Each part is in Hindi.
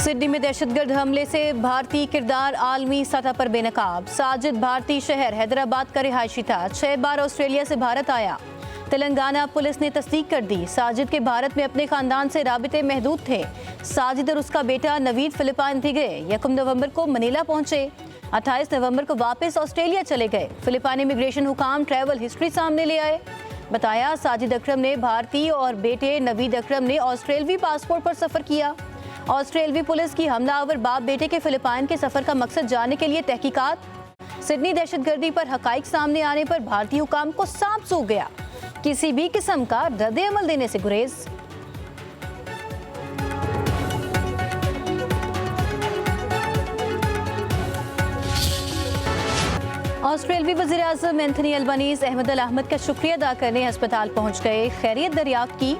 सिडनी में दहशतगर्द हमले से भारतीय किरदार आलमी सतह पर बेनकाब। साजिद भारतीय शहर हैदराबाद का रिहायशी था। 6 बार ऑस्ट्रेलिया से भारत आया। तेलंगाना पुलिस ने तस्दीक कर दी। साजिद के भारत में अपने खानदान से राबिते महदूद थे। साजिद और उसका बेटा नवीद फिलिपाइन भी गए। 1 नवंबर को मनीला पहुंचे। 28 नवंबर को वापस ऑस्ट्रेलिया चले गए। फिलिपाइन इमिग्रेशन हुकाम ट्रैवल हिस्ट्री सामने ले आए। बताया साजिद अकरम ने भारतीय और बेटे नवीद अकरम ने ऑस्ट्रेलवी पासपोर्ट पर सफर किया। ऑस्ट्रेलवी पुलिस की हमलावर बाप बेटे के फिलिपाइन के सफर का मकसद जानने के लिए तहकीकात। सिडनी दहशतगर्दी पर हकाइक सामने आने पर भारतीय हुकाम को सांप सूख गया। किसी भी किस्म का रद्द अमल देने से गुरेज। ऑस्ट्रेलवी वज़ीर आज़म एंथनी अल्बानीज़ अहमद अल अहमद का शुक्रिया अदा करने अस्पताल पहुंच गए। खैरियत दरियाफ्त की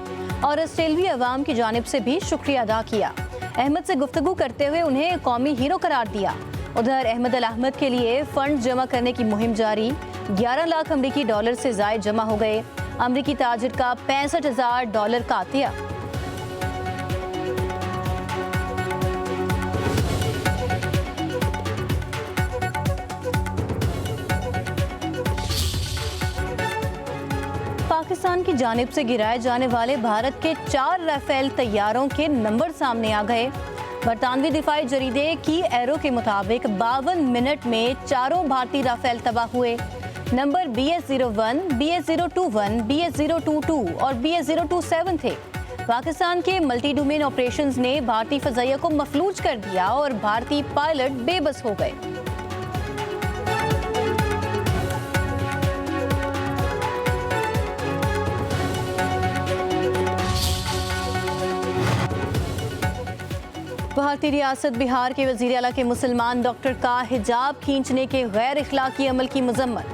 और ऑस्ट्रेलवी अवाम की जानिब से भी शुक्रिया अदा किया। अहमद से गुफ्तगू करते हुए उन्हें कौमी हीरो करार दिया। उधर अहमद अल अहमद के लिए फंड जमा करने की मुहिम जारी। 11 लाख अमरीकी डॉलर से ज़ायद जमा हो गए। अमरीकी ताजिर का $65,000 का अतिया। पाकिस्तान की जानिब से गिराए जाने वाले भारत के 4 राफेल तैयारों के नंबर सामने आ गए। बरतानवी दिफाई जरीदे की एरो के मुताबिक 52 मिनट में 4 भारतीय राफेल तबाह हुए। नंबर BS-01, BS-021, BS-022 और BS-027 थे। पाकिस्तान के मल्टी डोमेन ऑपरेशंस ने भारतीय फजाइया को मफलूज कर दिया और भारतीय पायलट बेबस हो गए। भारतीय रियासत बिहार के वज़ीर आला के मुसलमान डॉक्टर का हिजाब खींचने के गैर इखलाकी अमल की मजम्मत।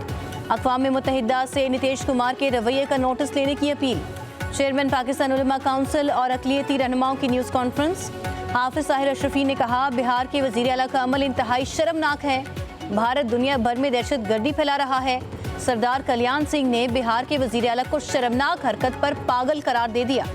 अक़वाम मुत्तहिदा से नीतीश कुमार के रवैये का नोटिस लेने की अपील। चेयरमैन पाकिस्तान उलमा काउंसिल और अक़लियती रहनुमाओं की न्यूज़ कॉन्फ्रेंस। हाफिज़ ताहिर अशरफी ने कहा बिहार के वज़ीर आला का अमल इंतहाई शर्मनाक है। भारत दुनिया भर में दहशत गर्दी फैला रहा है। सरदार कल्याण सिंह ने बिहार के वज़ीर आला को शर्मनाक हरकत पर पागल करार दे दिया।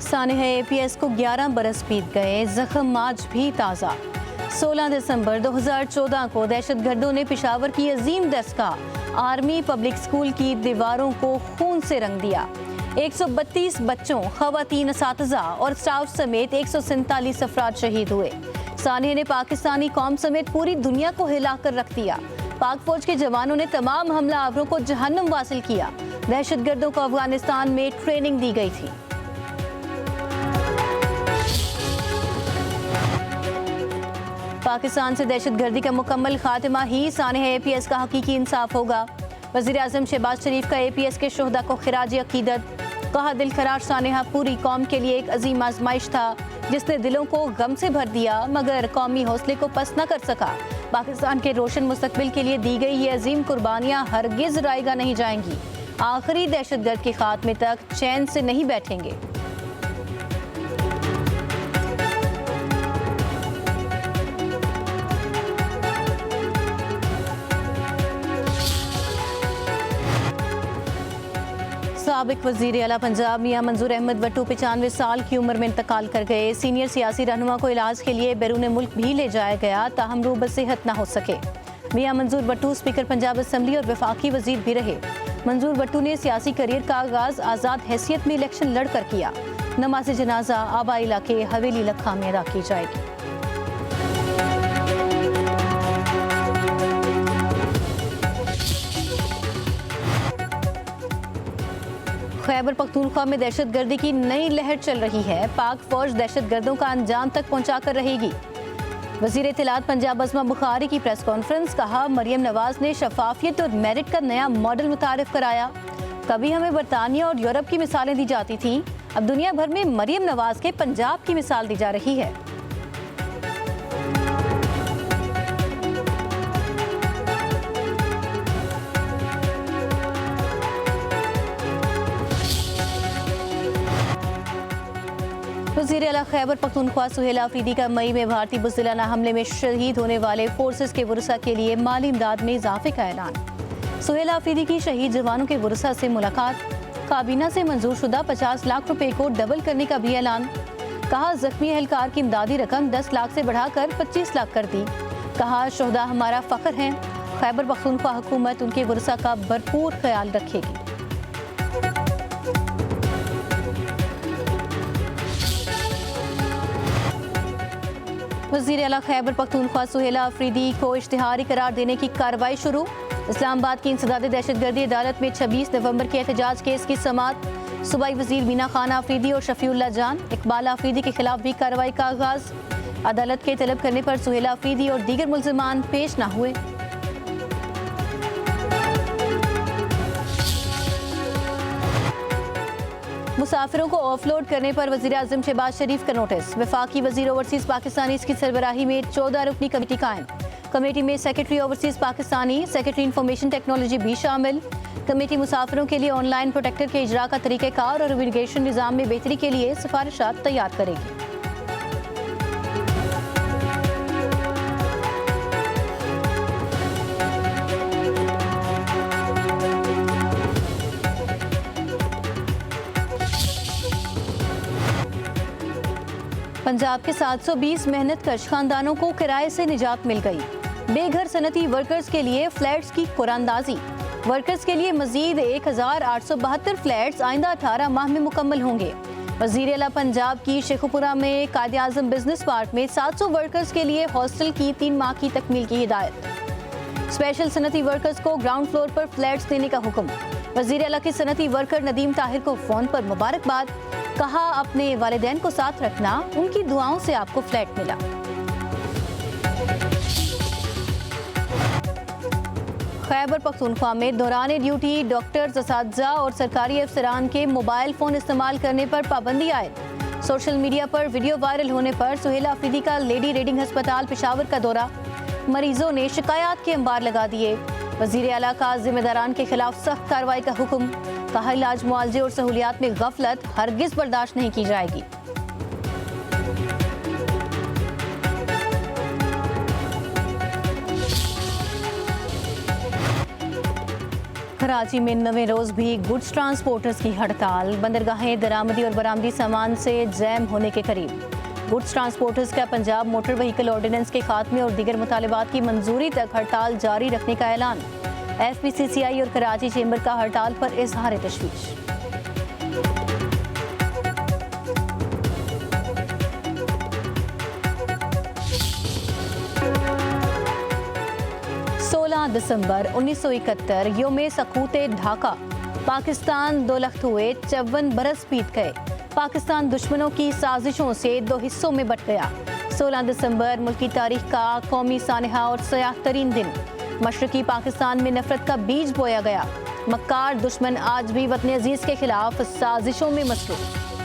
सानेह APS को 11 बरस बीत गए। जख्म आज भी ताज़ा। 16 दिसंबर 2014 को दहशतगर्दों ने पेशावर की अजीम दरसगाह आर्मी पब्लिक स्कूल की दीवारों को खून से रंग दिया। 132 बच्चों, खवातीन, असातिज़ा और स्टाफ समेत 147 अफराद शहीद हुए। सानेह ने पाकिस्तानी कौम समेत पूरी दुनिया को हिला कर रख दिया। पाक फौज के जवानों ने तमाम हमलावरों को जहन्नुम वासिल किया। दहशतगर्दों को अफगानिस्तान में ट्रेनिंग दी गई थी। पाकिस्तान से दहशतगर्दी का मुकम्मल खात्मा ही सानेह APS का हकीकी इंसाफ होगा। वज़ीर आज़म शहबाज शरीफ का APS के शोहदा को खिराज अकीदत। कहा दिल खराश सानेहा पूरी कौम के लिए एक अजीम आजमाइश था जिसने दिलों को गम से भर दिया मगर कौमी हौसले को पस न कर सका। पाकिस्तान के रोशन मुस्तकबिल के लिए दी गई ये अजीम कुर्बानियाँ हरगिज़ रायगा नहीं जाएंगी। आखिरी दहशतगर्द के खात्मे तक चैन से नहीं बैठेंगे। साबिक वज़ीर आला पंजाब मियां मंजूर अहमद वट्टू 95 साल की उम्र में इंतकाल कर गए। सीनियर सियासी रहनुमा को इलाज के लिए बैरून मुल्क भी ले जाया गया, ताहम रूब सेहत न हो सके। मियां मंजूर वट्टू स्पीकर पंजाब असम्बली और वफाकी वज़ीर भी रहे। मंजूर वट्टू ने सियासी करियर का आगाज़ आज़ाद हैसियत में इलेक्शन लड़कर किया। नमाज जनाजा आबाई इलाके हवेली लखा में अदा की जाएगी। खैबर पख्तूनख्वा में दहशतगर्दी की नई लहर चल रही है। पाक फौज दहशतगर्दों का अंजाम तक पहुंचा कर रहेगी। वज़ीर इत्तलात पंजाब अज़मा बुखारी की प्रेस कॉन्फ्रेंस। कहा मरियम नवाज ने शफाफियत और मेरिट का नया मॉडल मुतारिफ कराया। कभी हमें बरतानिया और यूरोप की मिसालें दी जाती थीं, अब दुनिया भर में मरियम नवाज के पंजाब की मिसाल दी जा रही है। वज़ीर आला खैबर पख्तूनख्वा सुहेल आफरीदी का मई में भारतीय बुज़दिलाना हमले में शहीद होने वाले फोर्सेस के वरसा के लिए माली इमदाद में इजाफे का ऐलान। सुहेल आफरीदी की शहीद जवानों के वरसा से मुलाकात, काबीना से मंजूर शुदा 50 लाख रुपए को डबल करने का भी ऐलान। कहा जख्मी एहलकार की इमदादी रकम 10 लाख से बढ़ाकर 25 लाख कर दी। कहा शोहदा हमारा फख्र हैं, खैबर पख्तूनख्वा हुकूमत उनके वरसा का भरपूर ख्याल रखेगी। वज़ीर आला खैबर पख्तूनख्वा सुहेल आफरीदी को इश्तिहारी करार देने की कार्रवाई शुरू। इस्लामाबाद की इंसदादे दहशतगर्दी अदालत में 26 नवंबर के एहतजाज केस की समाअत। सूबाई वज़ीर मीना खान आफरीदी और शफीउल्लाह जान, इकबाल आफरीदी के खिलाफ भी कार्रवाई का आगाज। अदालत के तलब करने पर सुहेल आफरीदी और दीगर मुल्ज़िमान पेश न हुए। मुसाफिरों को ऑफलोड करने पर वज़ीर आज़म शहबाज शरीफ का नोटिस। वफाकी वज़ीर ओवरसीज़ पाकिस्तानी की सरबराही में 14 रुकनी कमेटी कायम। कमेटी में secretary overseas Pakistani, secretary information technology भी शामिल। कमेटी मुसाफिरों के लिए ऑनलाइन प्रोटेक्टर के इजरा का तरीक़ेकार और इमिग्रेशन निज़ाम में बेहतरी के लिए सिफारिशात तैयार करेगी। पंजाब के 720 मेहनतकश खानदानों को किराए से निजात मिल गई। बेघर सनती वर्कर्स के लिए फ्लैट्स की कुरानदाजी। वर्कर्स के लिए मजीद 1872 फ्लैट्स आइंदा 18 माह में मुकम्मल होंगे। वज़ीर आला पंजाब की शेखुपुरा में कायदे आज़म बिजनेस पार्क में 700 वर्कर्स के लिए हॉस्टल की 3 माह की तकमील की हिदायत। स्पेशल सनती वर्कर्स को ग्राउंड फ्लोर पर फ्लैट्स देने का हुक्म। वज़ीर आला के सनती वर्कर नदीम ताहिर को फोन पर मुबारकबाद। कहा अपने वालिदैन को साथ रखना, उनकी दुआओं से आपको फ्लैट मिला। खैबर पख्तूनख्वा में दौरान ड्यूटी डॉक्टर्स, असातिज़ा और सरकारी अफसरान के मोबाइल फ़ोन इस्तेमाल करने पर पाबंदी आयद। सोशल मीडिया पर वीडियो वायरल होने पर सुहेल आफरीदी का लेडी रीडिंग अस्पताल पेशावर का दौरा। मरीजों ने शिकायत के अंबार लगा दिए। वज़ीर आला का जिम्मेदारान के खिलाफ सख्त कार्रवाई का हुक्म। कहा इलाज, मुआवजे और सहूलियात में गफलत हरगिज बर्दाश्त नहीं की जाएगी। कराची में नवें रोज भी गुड्स ट्रांसपोर्टर्स की हड़ताल। बंदरगाहें दरामदी और बरामदी सामान से जैम होने के करीब। गुड्स ट्रांसपोर्टर्स का पंजाब मोटर व्हीकल ऑर्डिनेंस के खात्मे और दीगर मुतालिबात की मंजूरी तक हड़ताल जारी रखने का ऐलान। FPCCI और कराची चेंबर का हड़ताल पर इजहार तशवीश। दिसंबर 1971 योमे सकूते ढाका। पाकिस्तान दो लख्त हुए, 54 बरस बीत गए। पाकिस्तान दुश्मनों की साजिशों से 2 हिस्सों में बट गया। 16 दिसंबर मुल्की तारीख का कौमी सानहा और सयाह तरीन दिन। मशरकी पाकिस्तान में नफरत का बीज बोया गया। मक्कार दुश्मन आज भी वतन अजीज के खिलाफ साजिशों में मसरूफ।